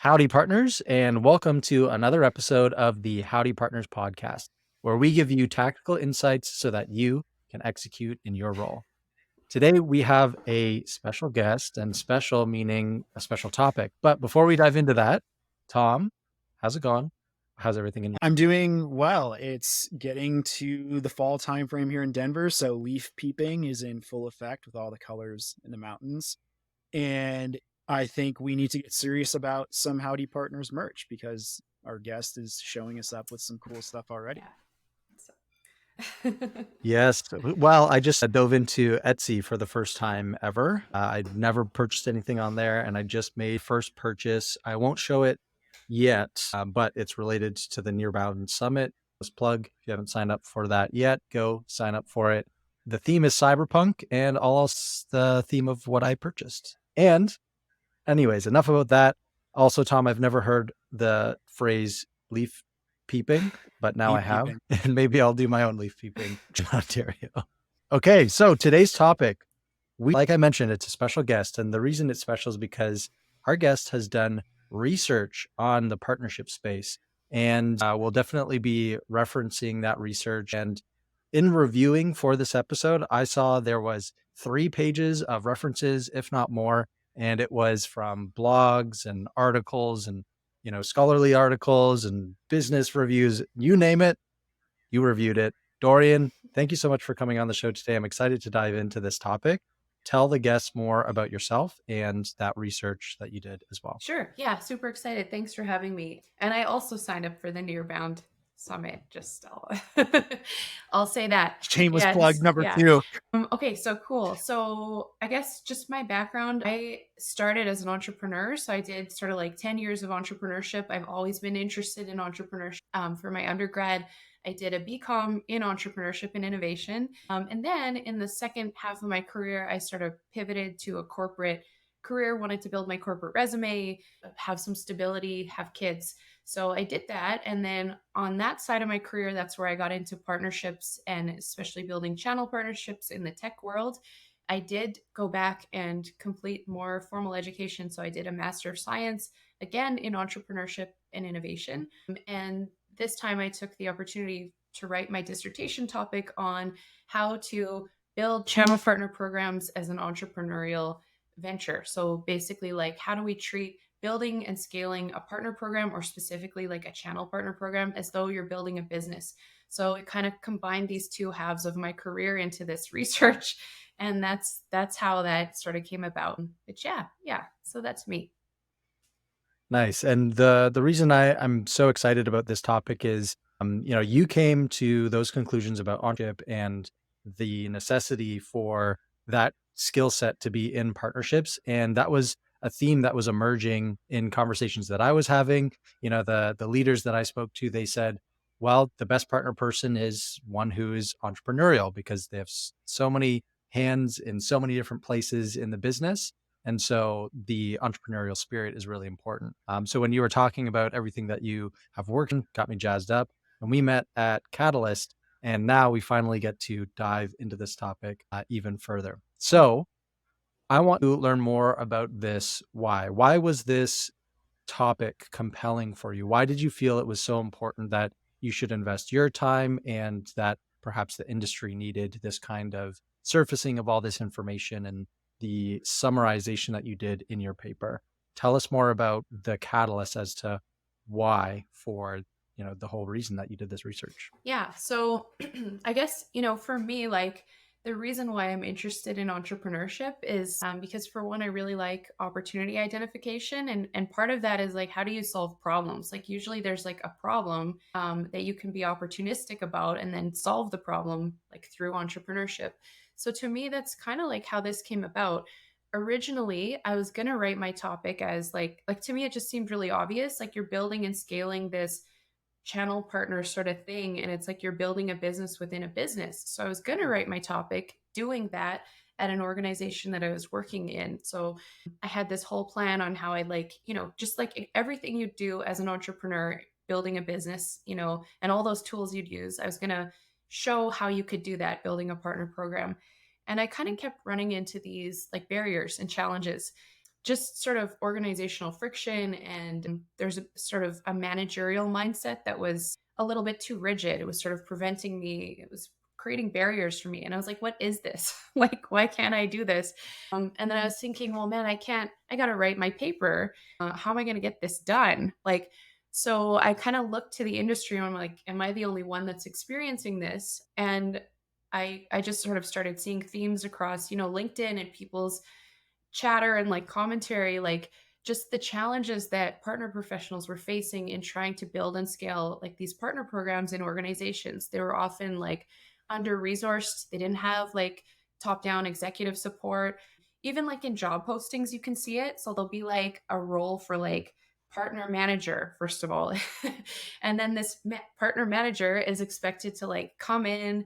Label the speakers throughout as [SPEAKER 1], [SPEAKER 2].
[SPEAKER 1] Howdy, partners, and welcome to another episode of the Howdy Partners podcast, where we give you tactical insights so that you can execute in your role. Today, we have a special guest, and special meaning a special topic. But before we dive into that, Tom, how's it going? How's everything in?
[SPEAKER 2] I'm doing well. It's getting to the fall time frame here in Denver, so leaf peeping is in full effect with all the colors in the mountains. And I think we need to get serious about some Howdy Partners merch because our guest is showing us up with some cool stuff already.
[SPEAKER 3] Yeah.
[SPEAKER 1] Yes. Well, I just dove into Etsy for the first time ever. I'd never purchased anything on there, and I just made first purchase. I won't show it yet, but it's related to the Nearbound Summit. Just plug, if you haven't signed up for that yet, go sign up for it. The theme is cyberpunk, and also the theme of what I purchased. And anyways, enough about that. Also, Tom, I've never heard the phrase leaf peeping, but now I
[SPEAKER 2] Leaf
[SPEAKER 1] have,
[SPEAKER 2] peeping.
[SPEAKER 1] and maybe I'll do my own leaf peeping in Ontario. Okay, so today's topic, like I mentioned, it's a special guest, and the reason it's special is because our guest has done research on the partnership space, and we'll definitely be referencing that research. And in reviewing for this episode, I saw there was 3 pages of references, if not more, and it was from blogs and articles and scholarly articles and business reviews, you name it, you reviewed it. Dorian, thank you so much for coming on the show today. I'm excited to dive into this topic. Tell the guests more about yourself and that research that you did as well.
[SPEAKER 3] Sure. Yeah. Super excited. Thanks for having me. And I also signed up for the Nearbound Summit. I'll say that.
[SPEAKER 2] Shameless plug
[SPEAKER 3] Yes.
[SPEAKER 2] number
[SPEAKER 3] Yeah.
[SPEAKER 2] 2.
[SPEAKER 3] Okay. So cool. So I guess just my background, I started as an entrepreneur. So I did sort of like 10 years of entrepreneurship. I've always been interested in entrepreneurship. For my undergrad, I did a BCom in entrepreneurship and innovation. And then in the second half of my career, I sort of pivoted to a corporate career, wanted to build my corporate resume, have some stability, have kids. So I did that. And then on that side of my career, that's where I got into partnerships and especially building channel partnerships in the tech world. I did go back and complete more formal education. So I did a Master of Science, again, in entrepreneurship and innovation. And this time I took the opportunity to write my dissertation topic on how to build channel partner programs as an entrepreneurial venture. So basically, like, how do we treat building and scaling a partner program, or specifically like a channel partner program, as though you're building a business? So it kind of combined these two halves of my career into this research, and that's how that sort of came about. But yeah. So that's me.
[SPEAKER 1] Nice. And the reason I'm so excited about this topic is, you came to those conclusions about entrepreneurship and the necessity for that skill set to be in partnerships. And that was a theme that was emerging in conversations that I was having. The leaders that I spoke to, they said, well, the best partner person is one who is entrepreneurial because they have so many hands in so many different places in the business. And so the entrepreneurial spirit is really important. So when you were talking about everything that you have worked on, got me jazzed up. And we met at Catalyst, and now we finally get to dive into this topic even further. So I want to learn more about this. Why? Why was this topic compelling for you? Why did you feel it was so important that you should invest your time and that perhaps the industry needed this kind of surfacing of all this information and the summarization that you did in your paper? Tell us more about the catalyst as to why for the whole reason that you did this research.
[SPEAKER 3] Yeah. So I guess, for me, like, the reason why I'm interested in entrepreneurship is because, for one, I really like opportunity identification. And part of that is like, how do you solve problems? Like, usually there's like a problem that you can be opportunistic about and then solve the problem like through entrepreneurship. So to me, that's kind of like how this came about. Originally, I was going to write my topic as like to me, it just seemed really obvious. Like, you're building and scaling this channel partner sort of thing, and it's like you're building a business within a business. So I was going to write my topic doing that at an organization that I was working in. So I had this whole plan on how I just like everything you do as an entrepreneur, building a business, and all those tools you'd use. I was going to show how you could do that building a partner program. And I kind of kept running into these like barriers and challenges. just sort of organizational friction. And there's a sort of a managerial mindset that was a little bit too rigid. It was sort of preventing me, it was creating barriers for me. And I was like, what is this? Like, why can't I do this? And then I was thinking, well, man, I got to write my paper. How am I going to get this done? Like, so I kind of looked to the industry and I'm like, am I the only one that's experiencing this? And I just sort of started seeing themes across, LinkedIn and people's chatter and like commentary, like just the challenges that partner professionals were facing in trying to build and scale like these partner programs in organizations. They were often like under resourced. They didn't have like top down executive support. Even like in job postings, you can see it. So there'll be like a role for like partner manager, first of all. And then this partner manager is expected to like come in,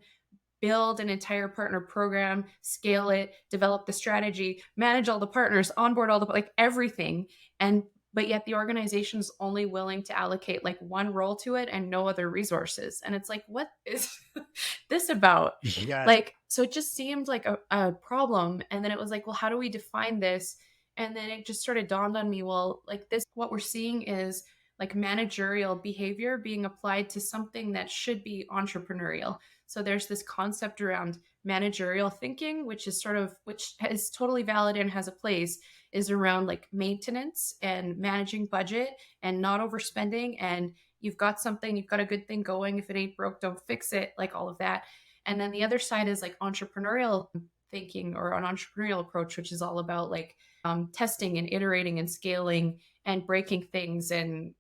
[SPEAKER 3] build an entire partner program, scale it, develop the strategy, manage all the partners, onboard all the like everything. And but yet the organization's only willing to allocate like one role to it and no other resources. And it's like, what is this about?
[SPEAKER 2] Yes.
[SPEAKER 3] Like, so it just seemed like a problem. And then it was like, well, how do we define this? And then it just sort of dawned on me, well, like this, what we're seeing is like managerial behavior being applied to something that should be entrepreneurial. So there's this concept around managerial thinking, which is totally valid and has a place, is around like maintenance and managing budget and not overspending. And you've got something, you've got a good thing going. If it ain't broke, don't fix it, like all of that. And then the other side is like entrepreneurial thinking or an entrepreneurial approach, which is all about like testing and iterating and scaling and breaking things and,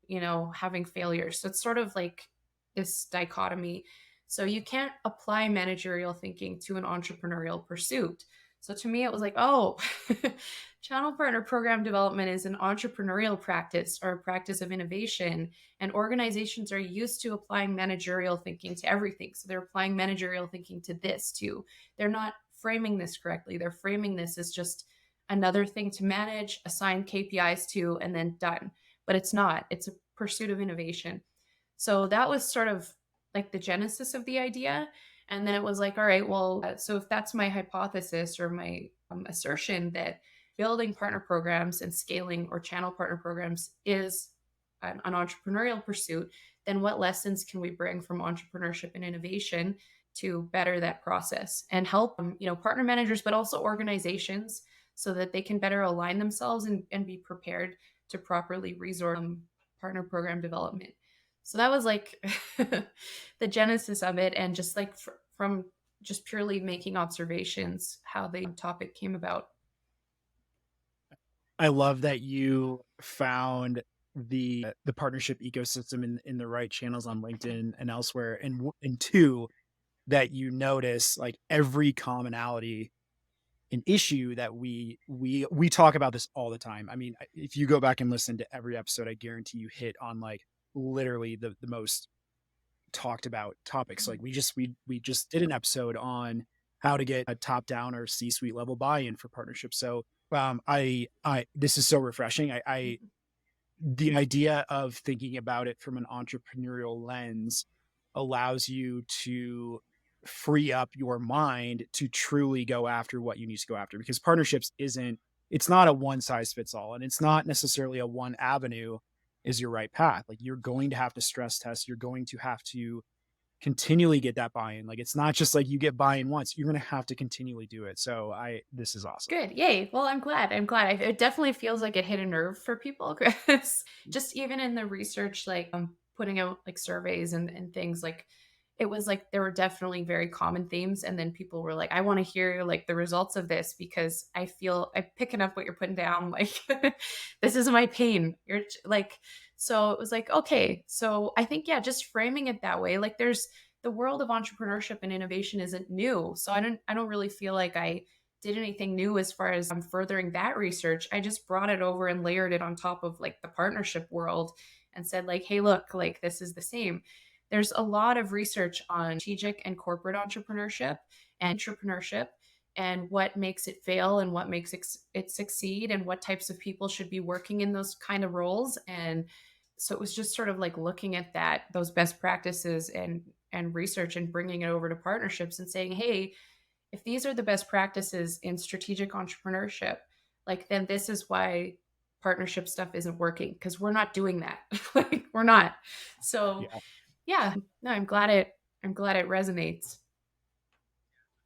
[SPEAKER 3] having failures. So it's sort of like this dichotomy. So you can't apply managerial thinking to an entrepreneurial pursuit. So to me, it was like, oh, channel partner program development is an entrepreneurial practice or a practice of innovation. And organizations are used to applying managerial thinking to everything. So they're applying managerial thinking to this too. They're not framing this correctly. They're framing this as just another thing to manage, assign KPIs to, and then done. But it's not, it's a pursuit of innovation. So that was sort of like the genesis of the idea. And then it was like, all right, well, so if that's my hypothesis or my assertion that building partner programs and scaling or channel partner programs is an entrepreneurial pursuit, then what lessons can we bring from entrepreneurship and innovation to better that process and help, partner managers, but also organizations so that they can better align themselves and be prepared to properly resource partner program development. So that was like the genesis of it, and just like from just purely making observations, how the topic came about.
[SPEAKER 2] I love that you found the partnership ecosystem in the right channels on LinkedIn and elsewhere, and two, that you notice like every commonality, an issue that we talk about this all the time. I mean, if you go back and listen to every episode, I guarantee you hit on like literally the most talked about topics. Like we just did an episode on how to get a top down or C-suite level buy-in for partnerships. So I this is so refreshing. I the idea of thinking about it from an entrepreneurial lens allows you to free up your mind to truly go after what you need to go after, because partnerships it's not a one size fits all, and it's not necessarily a one avenue is your right path. Like you're going to have to stress test, you're going to have to continually get that buy-in. Like it's not just like you get buy-in once, you're going to have to continually do it. So this is awesome.
[SPEAKER 3] Good. Yay. Well, I'm glad. It definitely feels like it hit a nerve for people because just even in the research, like putting out like surveys and things, like it was like there were definitely very common themes. And then people were like, I want to hear like the results of this because I feel I'm picking up what you're putting down. Like this is my pain. You're like, so it was like, okay. So I think, yeah, just framing it that way, like there's the world of entrepreneurship and innovation isn't new. So I don't really feel like I did anything new as far as furthering that research. I just brought it over and layered it on top of like the partnership world and said like, hey, look, like this is the same. There's a lot of research on strategic and corporate entrepreneurship and what makes it fail and what makes it succeed and what types of people should be working in those kind of roles. And so it was just sort of like looking at those best practices and research and bringing it over to partnerships and saying, hey, if these are the best practices in strategic entrepreneurship, like then this is why partnership stuff isn't working, because we're not doing that. Like we're not. So
[SPEAKER 2] Yeah.
[SPEAKER 3] yeah, no, I'm glad it resonates.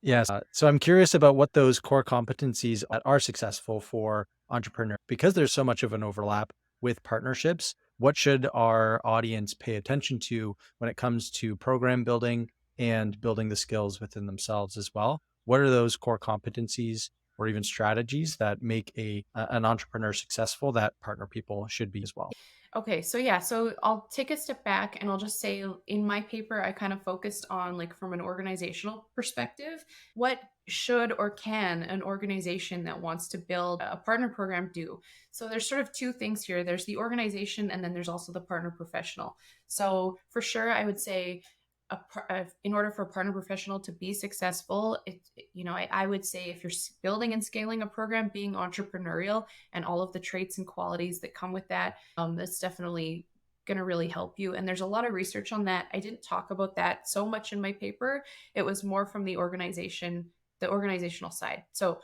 [SPEAKER 1] Yes. So I'm curious about what those core competencies that are successful for entrepreneurs, because there's so much of an overlap with partnerships. What should our audience pay attention to when it comes to program building and building the skills within themselves as well? What are those core competencies or even strategies that make an entrepreneur successful that partner people should be as well?
[SPEAKER 3] Okay, so yeah, so I'll take a step back and I'll just say in my paper, I kind of focused on like from an organizational perspective, what should or can an organization that wants to build a partner program do? So there's sort of two things here. There's the organization and then there's also the partner professional. So for sure, I would say in order for a partner professional to be successful, I would say if you're building and scaling a program, being entrepreneurial and all of the traits and qualities that come with that, that's definitely going to really help you. And there's a lot of research on that. I didn't talk about that so much in my paper. It was more from the organizational side. So,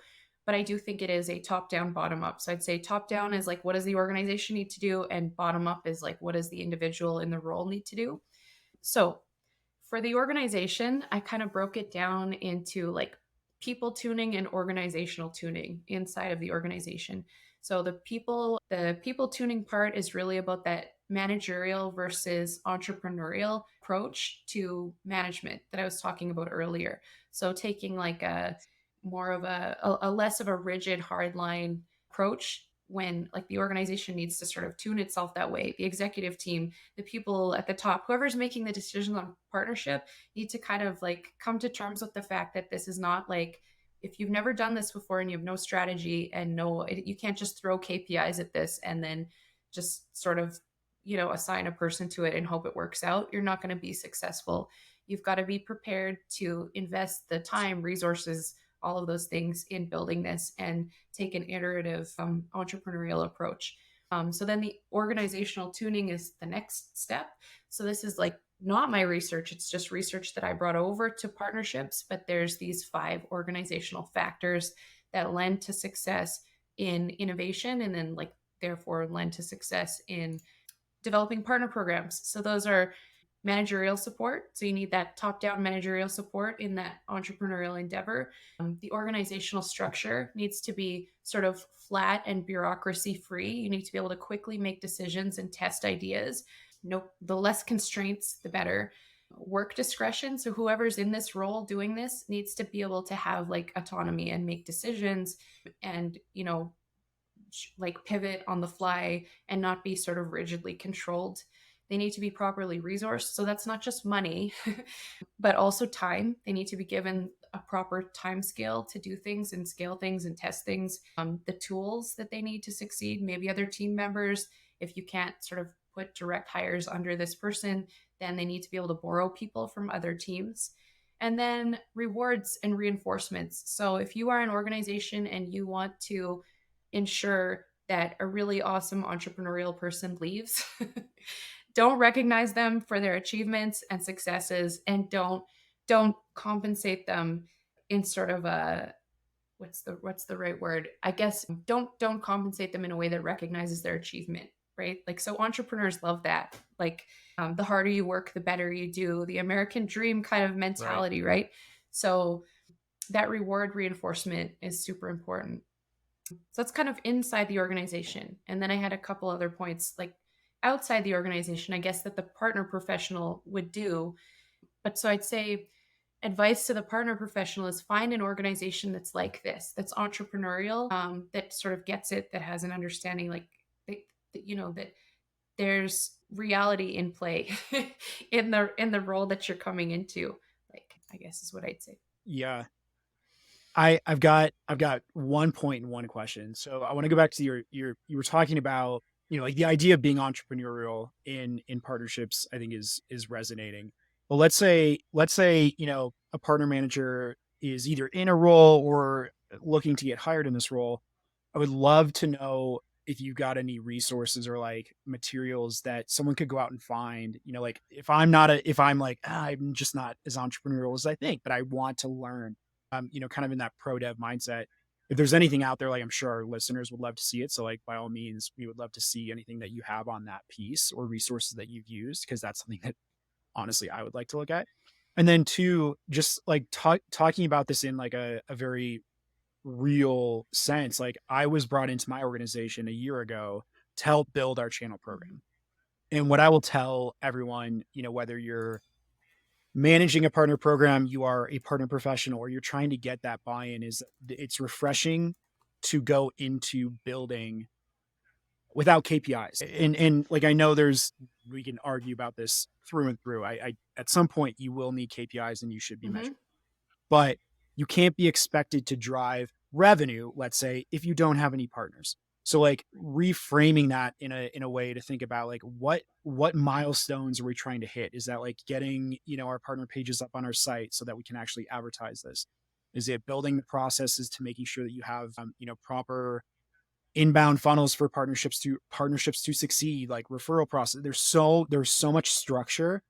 [SPEAKER 3] but I do think it is a top down, bottom up. So I'd say top down is like, what does the organization need to do? And bottom up is like, what does the individual in the role need to do? So for the organization, I kind of broke it down into like people tuning and organizational tuning inside of the organization. So the people tuning part is really about that managerial versus entrepreneurial approach to management that I was talking about earlier. So taking like a more of a less of a rigid hardline approach when like the organization needs to sort of tune itself that way. The executive team, the people at the top, whoever's making the decisions on partnership, need to kind of like come to terms with the fact that this is not like, if you've never done this before and you have no strategy and you can't just throw KPIs at this and then just sort of, assign a person to it and hope it works out. You're not going to be successful. You've got to be prepared to invest the time, resources, all of those things in building this and take an iterative entrepreneurial approach. So then the organizational tuning is the next step. So this is like not my research, it's just research that I brought over to partnerships, but there's these 5 organizational factors that lend to success in innovation and then like therefore lend to success in developing partner programs. So those are managerial support. So you need that top down managerial support in that entrepreneurial endeavor. The organizational structure needs to be sort of flat and bureaucracy free. You need to be able to quickly make decisions and test ideas. No, the less constraints, the better. Work discretion. So whoever's in this role doing this needs to be able to have like autonomy and make decisions and, like pivot on the fly and not be sort of rigidly controlled. They need to be properly resourced. So that's not just money, but also time. They need to be given a proper time scale to do things and scale things and test things. The tools that they need to succeed, maybe other team members. If you can't sort of put direct hires under this person, then they need to be able to borrow people from other teams. And then rewards and reinforcements. So if you are an organization and you want to ensure that a really awesome entrepreneurial person leaves, don't recognize them for their achievements and successes, and don't compensate them in sort of a what's the right word, I guess. Don't compensate them in a way that recognizes their achievement, right? Like, so entrepreneurs love that, like, the harder you work the better you do, the American dream kind of
[SPEAKER 2] Right.
[SPEAKER 3] mentality, right? So that reward reinforcement is super important. So that's kind of inside the organization. And then I had a couple other points like outside the organization, I guess, that the partner professional would do. But so I'd say advice to the partner professional is find an organization that's like this, that's entrepreneurial, that sort of gets it, that has an understanding, like that there's reality in play in the role that you're coming into. Like, I guess is what I'd say.
[SPEAKER 2] Yeah. I've got one point and one question. So I want to go back to you were talking about, like the idea of being entrepreneurial in partnerships, I think is resonating. But let's say, a partner manager is either in a role or looking to get hired in this role. I would love to know if you got any resources or like materials that someone could go out and find, like if I'm like, I'm just not as entrepreneurial as I think, but I want to learn, kind of in that pro dev mindset. if there's anything out there, like I'm sure our listeners would love to see it. So like by all means, we would love to see anything that you have on that piece or resources that you've used, because that's something that honestly I would like to look at. And then two, just like talking about this in like a very real sense. Like I was brought into my organization a year ago to help build our channel program. And what I will tell everyone, whether you're managing a partner program, you are a partner professional, or you're trying to get that buy-in, is it's refreshing to go into building without KPIs. And like I know we can argue about this through and through. I at some point you will need KPIs and you should be
[SPEAKER 3] Mm-hmm.
[SPEAKER 2] measured. But you can't be expected to drive revenue, let's say, if you don't have any partners. So like reframing that in a way to think about like what milestones are we trying to hit? Is that like getting, our partner pages up on our site so that we can actually advertise this? Is it building the processes to making sure that you have proper inbound funnels for partnerships to succeed, like referral process? There's so much structure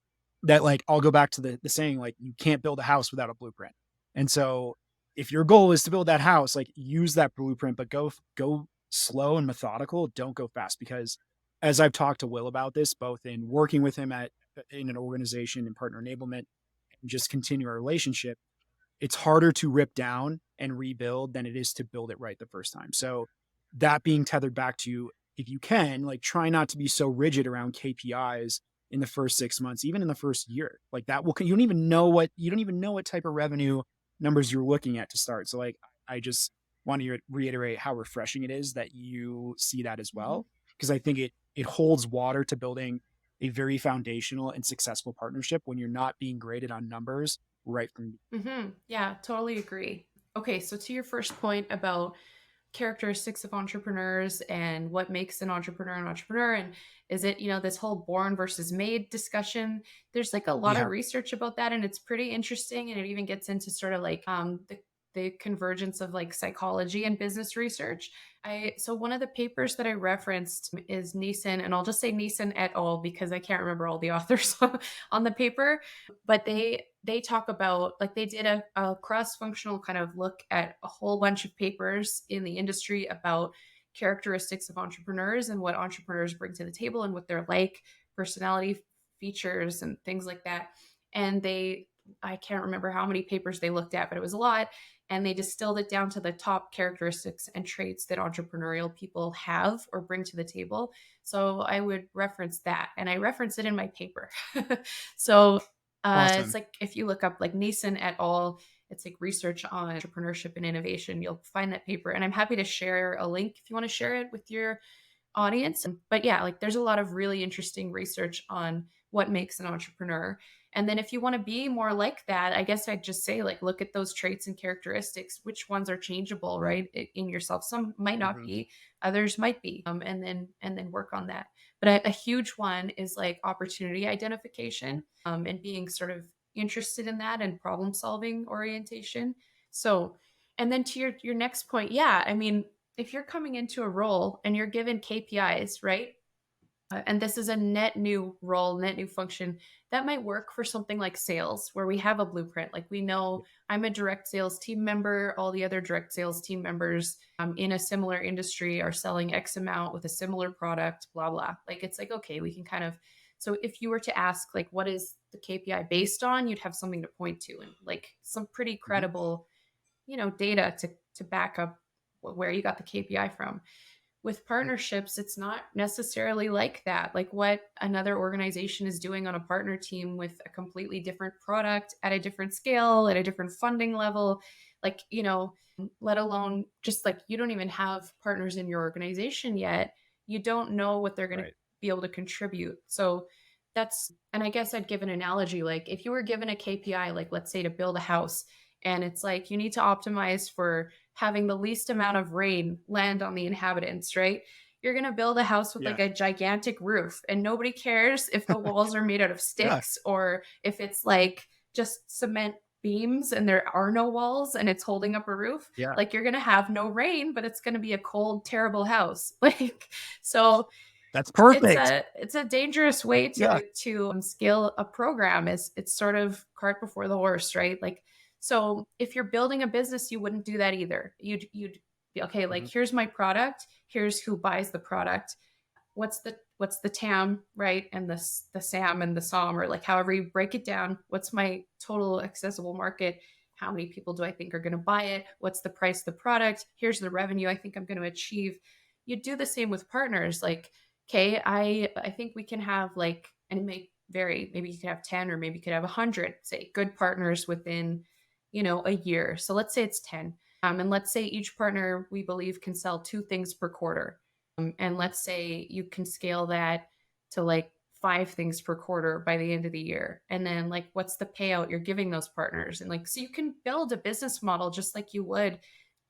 [SPEAKER 2] that, like, I'll go back to the saying, like, you can't build a house without a blueprint. And so if your goal is to build that house, like, use that blueprint, but go slow and methodical. Don't go fast, because as I've talked to Will about this, both in working with him in an organization and partner enablement, and just continue our relationship, it's harder to rip down and rebuild than it is to build it right the first time. So that being tethered back to, if you can, like, try not to be so rigid around KPIs in the first 6 months, even in the first year. Like that you don't even know what type of revenue numbers you're looking at to start. So like, I just want to reiterate how refreshing it is that you see that as
[SPEAKER 3] Mm-hmm.
[SPEAKER 2] well, because I think it holds water to building a very foundational and successful partnership when you're not being graded on numbers right from.
[SPEAKER 3] Mm-hmm. Yeah, totally agree. Okay, so to your first point about characteristics of entrepreneurs and what makes an entrepreneur, and is it, this whole born versus made discussion, there's like a lot of
[SPEAKER 2] Yeah.
[SPEAKER 3] research about that, and it's pretty interesting, and it even gets into sort of like the convergence of like psychology and business research. So one of the papers that I referenced is Neeson, and I'll just say Neeson et al. Because I can't remember all the authors on the paper, but they talk about, like, they did a cross-functional kind of look at a whole bunch of papers in the industry about characteristics of entrepreneurs and what entrepreneurs bring to the table and what they're like, personality features and things like that. And I can't remember how many papers they looked at, but it was a lot. And they distilled it down to the top characteristics and traits that entrepreneurial people have or bring to the table. So I would reference that, and I reference it in my paper. So it's
[SPEAKER 2] Awesome.
[SPEAKER 3] like, if you look up like Neeson et al., it's like research on entrepreneurship and innovation, you'll find that paper. And I'm happy to share a link if you want to share it with your audience. But yeah, like, there's a lot of really interesting research on what makes an entrepreneur. And then if you want to be more like that, I guess I'd just say, like, look at those traits and characteristics, which ones are changeable, right, in yourself. Some might not
[SPEAKER 2] Mhm.
[SPEAKER 3] be, others might be, and then work on that. But a huge one is like opportunity identification, and being sort of interested in that, and problem solving orientation. So, and then to your next point, yeah, I mean, if you're coming into a role and you're given KPIs, right? And this is a net new role, net new function, that might work for something like sales, where we have a blueprint. Like, we know I'm a direct sales team member, all the other direct sales team members in a similar industry are selling X amount with a similar product, blah, blah. Like, it's like, okay, we can kind of. So if you were to ask, like, what is the KPI based on, you'd have something to point to, and like some pretty
[SPEAKER 2] Mhm.
[SPEAKER 3] credible, data to back up where you got the KPI from. With partnerships, it's not necessarily like that. Like, what another organization is doing on a partner team with a completely different product at a different scale, at a different funding level, like, let alone just like, you don't even have partners in your organization yet. You don't know what they're going to
[SPEAKER 2] Right.
[SPEAKER 3] be able to contribute. So and I guess I'd give an analogy. Like, if you were given a KPI, like, let's say to build a house, and it's like, you need to optimize for having the least amount of rain land on the inhabitants, right? You're going to build a house with
[SPEAKER 2] Yeah.
[SPEAKER 3] like a gigantic roof, and nobody cares if the walls are made out of
[SPEAKER 2] Yeah.
[SPEAKER 3] sticks or if it's like just cement beams and there are no walls and it's holding up a roof.
[SPEAKER 2] Yeah.
[SPEAKER 3] Like, you're going to have no rain, but it's going to be a cold, terrible house. Like, so
[SPEAKER 2] That's
[SPEAKER 3] it's
[SPEAKER 2] perfect.
[SPEAKER 3] a dangerous way
[SPEAKER 2] Yeah.
[SPEAKER 3] to scale a program. Is It's sort of cart before the horse, right? Like, So if you're building a business, you wouldn't do that either. You'd be okay, like
[SPEAKER 2] Mhm.
[SPEAKER 3] here's my product, here's who buys the product, what's the TAM, right? And the SAM and the SOM, or like however you break it down. What's my total accessible market? How many people do I think are going to buy it? What's the price of the product? Here's the revenue I think I'm going to achieve. You do the same with partners. Like, okay, I think we can have like, and it may vary. Maybe you could have 10, or maybe you could have 100, say, good partners within, a year. So let's say it's 10. And let's say each partner we believe can sell 2 things per quarter. And let's say you can scale that to like 5 things per quarter by the end of the year. And then, like, what's the payout you're giving those partners? And like, so you can build a business model just like you would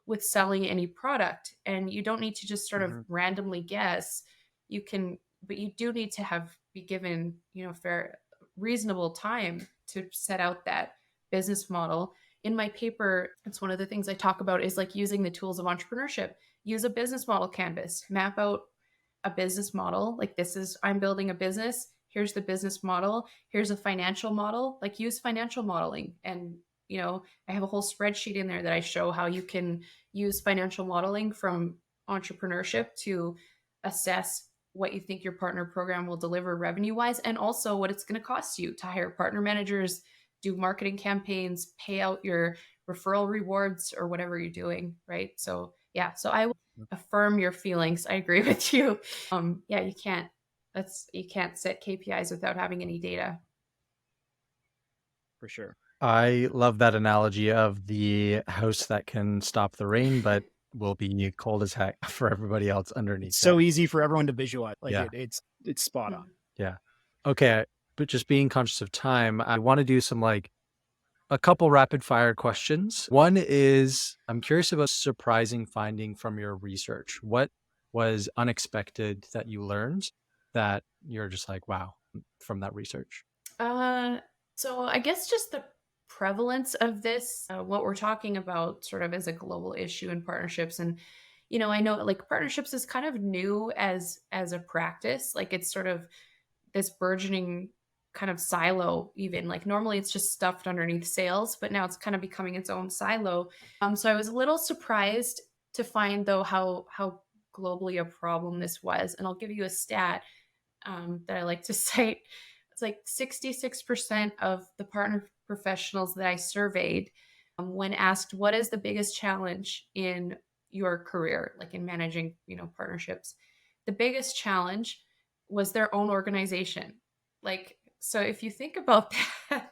[SPEAKER 3] with selling any product. And you don't need to just sort of
[SPEAKER 2] Mhm.
[SPEAKER 3] randomly guess. You can, but you do need to be given, fair, reasonable time to set out that business model. In my paper, it's one of the things I talk about is like using the tools of entrepreneurship. Use a business model canvas, map out a business model. Like, this is, I'm building a business. Here's the business model. Here's a financial model. Like, use financial modeling. And, I have a whole spreadsheet in there that I show how you can use financial modeling from entrepreneurship to assess what you think your partner program will deliver revenue wise, and also what it's going to cost you to hire partner managers, do marketing campaigns, pay out your referral rewards, or whatever you're doing. Right. So, yeah. So I will affirm your feelings. I agree with you. Yeah, you can't set KPIs without having any data.
[SPEAKER 2] For sure.
[SPEAKER 1] I love that analogy of the house that can stop the rain, but will be cold as heck for everybody else
[SPEAKER 2] It's
[SPEAKER 1] underneath
[SPEAKER 2] so
[SPEAKER 1] that.
[SPEAKER 2] easy for everyone to visualize. Like
[SPEAKER 1] Yeah.
[SPEAKER 2] it's spot on.
[SPEAKER 3] Mhm.
[SPEAKER 1] Yeah. Okay. But just being conscious of time, I want to do some like a couple rapid fire questions. One is I'm curious about surprising finding from your research. What was unexpected that you learned that you're just like, wow, from that research?
[SPEAKER 3] Uh, so I guess just the prevalence of this, what we're talking about, sort of as a global issue in partnerships. And I know like partnerships is kind of new as a practice. Like, it's sort of this burgeoning kind of silo. Even like normally it's just stuffed underneath sales, but now it's kind of becoming its own silo. So I was a little surprised to find, though, how globally a problem this was. And I'll give you a stat that I like to cite. It's like 66% of the partner professionals that I surveyed, when asked what is the biggest challenge in your career, like in managing, partnerships, the biggest challenge was their own organization. Like, so if you think about that,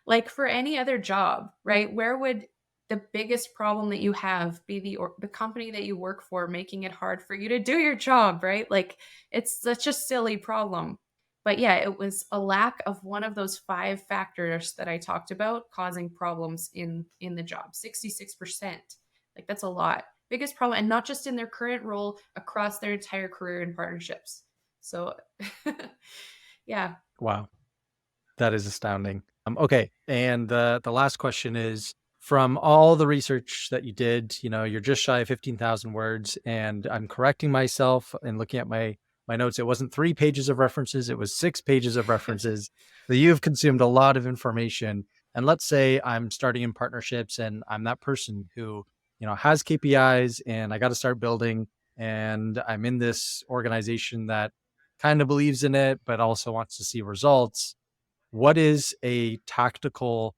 [SPEAKER 3] like for any other job, right? Where would the biggest problem that you have be the company that you work for making it hard for you to do your job, right? Like, it's such a silly problem. But yeah, it was a lack of one of those 5 factors that I talked about causing problems in the job. 66%. Like, that's a lot. Biggest problem, and not just in their current role, across their entire career in partnerships. So yeah.
[SPEAKER 1] Wow. That is astounding. Okay, and the last question is from all the research that you did, you're just shy of 15,000 words, and I'm correcting myself and looking at my notes. It wasn't 3 pages of references, it was 6 pages of references. That you've consumed a lot of information. And let's say I'm starting in partnerships and I'm that person who, has KPIs and I got to start building, and I'm in this organization that kind of believes in it but also wants to see results. What is a tactical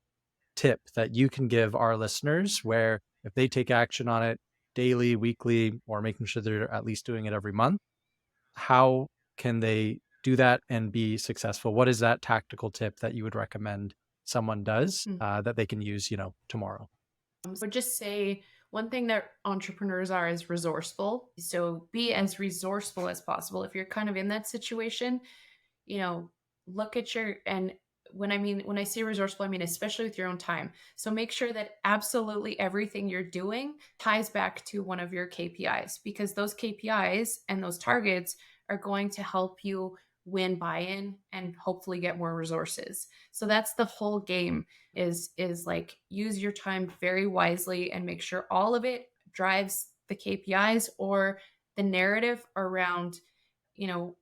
[SPEAKER 1] tip that you can give our listeners where if they take action on it daily, weekly, or making sure they're at least doing it every month, how can they do that and be successful? What is that tactical tip that you would recommend someone does that they can use, tomorrow?
[SPEAKER 3] So just say one thing that entrepreneurs are is resourceful. So be as resourceful as possible. If you're kind of in that situation, you know, look at and when I say resourceful, I mean especially with your own time. So make sure that absolutely everything you're doing ties back to one of your KPIs, because those KPIs and those targets are going to help you win buy-in and hopefully get more resources. So that's the whole game, is like, use your time very wisely and make sure all of it drives the KPIs or the narrative around, you know,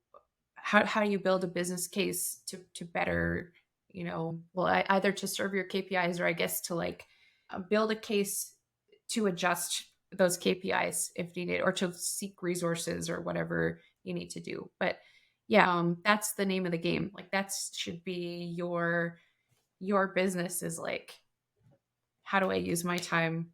[SPEAKER 3] how do you build a business case to better either to serve your KPIs or I guess to like build a case to adjust those KPIs if needed or to seek resources or whatever you need to do. But yeah, that's the name of the game. Like that should be your business is like, how do I use my time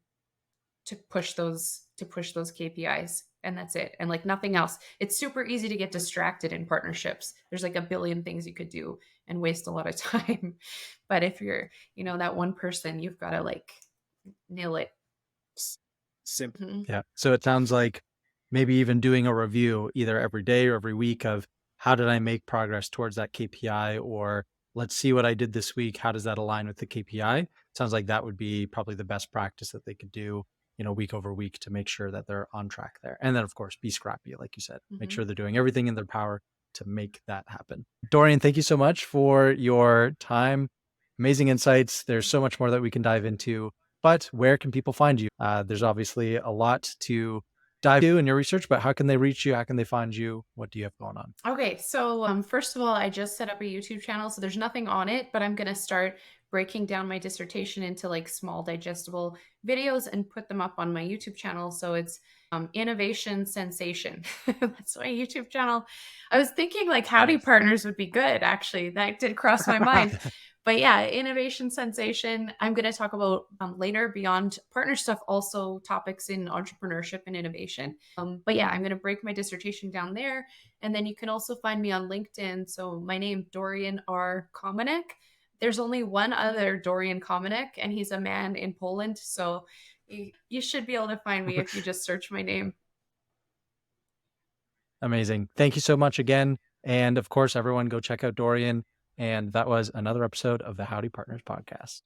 [SPEAKER 3] to push those KPIs? And that's it. And like nothing else. It's super easy to get distracted in partnerships. There's like a billion things you could do and waste a lot of time. But if you're, that one person, you've got to like nail it.
[SPEAKER 2] Simple.
[SPEAKER 3] Mhm.
[SPEAKER 1] Yeah. So it sounds like maybe even doing a review either every day or every week of how did I make progress towards that KPI, or let's see what I did this week. How does that align with the KPI? Sounds like that would be probably the best practice that they could do, week over week to make sure that they're on track there. And then of course, be scrappy, like you said, make
[SPEAKER 3] Mhm.
[SPEAKER 1] sure they're doing everything in their power to make that happen. Dorian, thank you so much for your time. Amazing insights. There's so much more that we can dive into. But where can people find you? There's obviously a lot to dive into in your research, but how can they reach you? How can they find you? What do you have going on?
[SPEAKER 3] Okay, so first of all, I just set up a YouTube channel, so there's nothing on it, but I'm gonna start breaking down my dissertation into like small digestible videos and put them up on my YouTube channel. So it's Innovation Sensation. That's my YouTube channel. I was thinking like Howdy
[SPEAKER 2] Nice.
[SPEAKER 3] Partners would be good, actually. That did cross my mind. But yeah, Innovation Sensation. I'm going to talk about later beyond partner stuff, also topics in entrepreneurship and innovation. But yeah, I'm going to break my dissertation down there. And then you can also find me on LinkedIn. So my name, Dorian R. Kominek. There's only one other Dorian Kominek, and he's a man in Poland. So you should be able to find me if you just search my name.
[SPEAKER 1] Amazing. Thank you so much again. And of course, everyone go check out Dorian. And that was another episode of the Howdy Partners podcast.